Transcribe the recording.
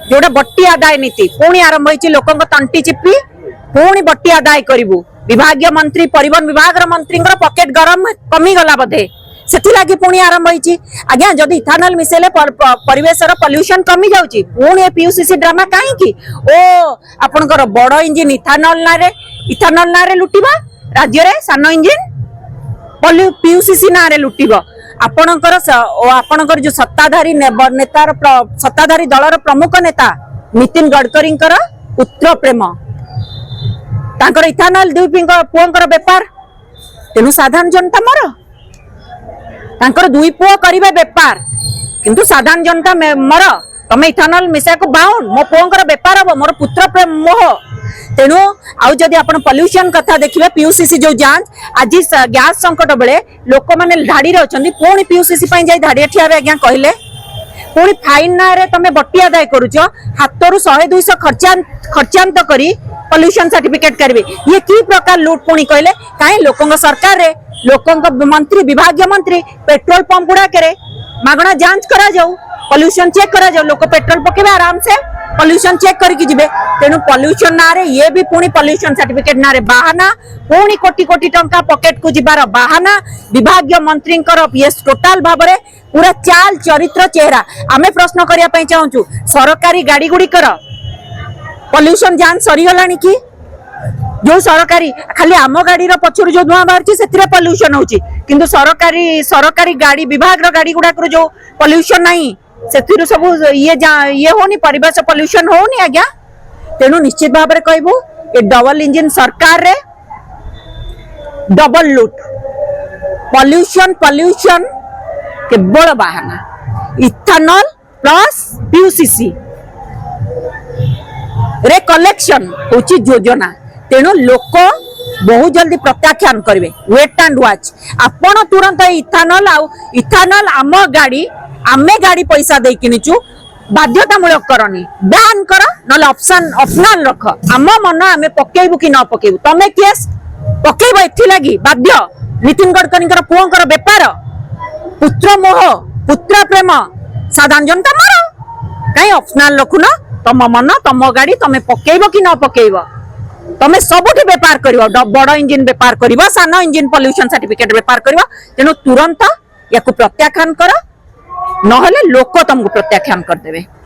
जोटा बट्टी आदाय नीति पुणी आरंभ होती लोक तंटी चिपी पुणी बट्टी आदाय करू विभाग मंत्री परिवहन विभाग मंत्री पकेट गरम कमी गला बोधे से पुणी आरंभ होती आज्ञा जदि इथानल मिसेले परिवेश पॉल्यूशन कमी जाऊँगी पुणी पीयूसीसी ड्रामा कहीं ओ आपणकर बड़ इंजिन इथानल ना लुटिबा राज्य रे सान इंजिन पीयूसीसी ना लुटिब आपणकर जो सत्ताधारी नेतार सत्ताधारी दलर प्रमुख नेता नितिन गडकरी पुत्र प्रेम तांकर इथानल दुई पुओंकर बेपार तेणु साधारण जनता मर तांकर दुई पुओ करिवे बेपार किंतु साधारण जनता मर तमे इथानल मिसा को बाउन मो पुओंकर बेपार हम मोर पुत्र प्रेम मोह तेणु आउ जदि आपण पॉल्यूशन कथा देखिबे पीयूसीसी जो जांच आज गैस संकट बेले लोक माने धाड़ी रे अछंदी पुणी पीयूसीसी पई जाई धाड़ी ठिया बे आज्ञा कहले पुणी फाइन ना रे तमे बट्टी आदाय करूछो हातरु 100-200 खर्चांत करी पॉल्यूशन सर्टिफिकेट करबे ये की प्रकार लूट पुणी कहले काई लोकंग सरकार रे लोकंग मंत्री विभागीय मंत्री पेट्रोल पंप गुडा करे मागणा जांच करा जाऊ पॉल्यूशन चेक करा जाऊ लोक पेट्रोल पकेबे आराम से पॉल्यूशन चेक करके जिबे तेणु पॉल्यूशन ना रे ये भी पुणी पॉल्यूशन सर्टिफिकेट ना रे बहाना पुणी कोटी कोटी टंका पॉकेट को जिबार बहाना विभागीय मंत्री ये टोटाल भाव में पूरा चाल चरित्र चेहरा आमे प्रश्न करिया पई चाहूचु सरकारी गाड़ी गुड़िकर पॉल्यूशन जांच सरीगलानी कि जो सरकारी खाली आम गाड़ी पछर जो धुआं बाहर से पॉल्यूशन होची किंतु सरकारी गाड़ी विभाग गाड़ी गुड़ाक जो पॉल्यूशन नहीं से सब ये होनी परिवेश पॉल्यूशन होनी आज्ञा तेणु निश्चित भाव में कहबू ये डबल इंजिन सरकार रे डबल लूट पॉल्यूशन केवल बहाना इथानल प्लस पीयूसीसी रे कलेक्शन होची योजना तेणु लोक बहुत जल्दी प्रत्याख्यान करेंगे वेट एंड वॉच आपण तुरंत इथानल आम गाड़ी आमे गाड़ी पैसा दे किनिचु बाध्यतामूलक करनी बैन कर ना ऑप्शन ऑप्शनल रख आम मन आमे पकेबू कि न पकेबू तमे केस पकेब एथि लगी बाध्य नितिन गडकरी पुओंकर बेपार पुत्र मोह पुत्र प्रेम साधारण जनता मर कहीं ऑप्शनल रखुन तम मन तम गाड़ी तमे पकेब कि न पकेब तमे सबुठी बेपार कर बड़ इंजिन बेपार कर सान इंजिन पॉल्यूशन सर्टिफिकेट बेपार कर तेणु तुरंत या प्रत्याख्यान कर नहले लोक तुमको प्रत्याख्यान करदेवे।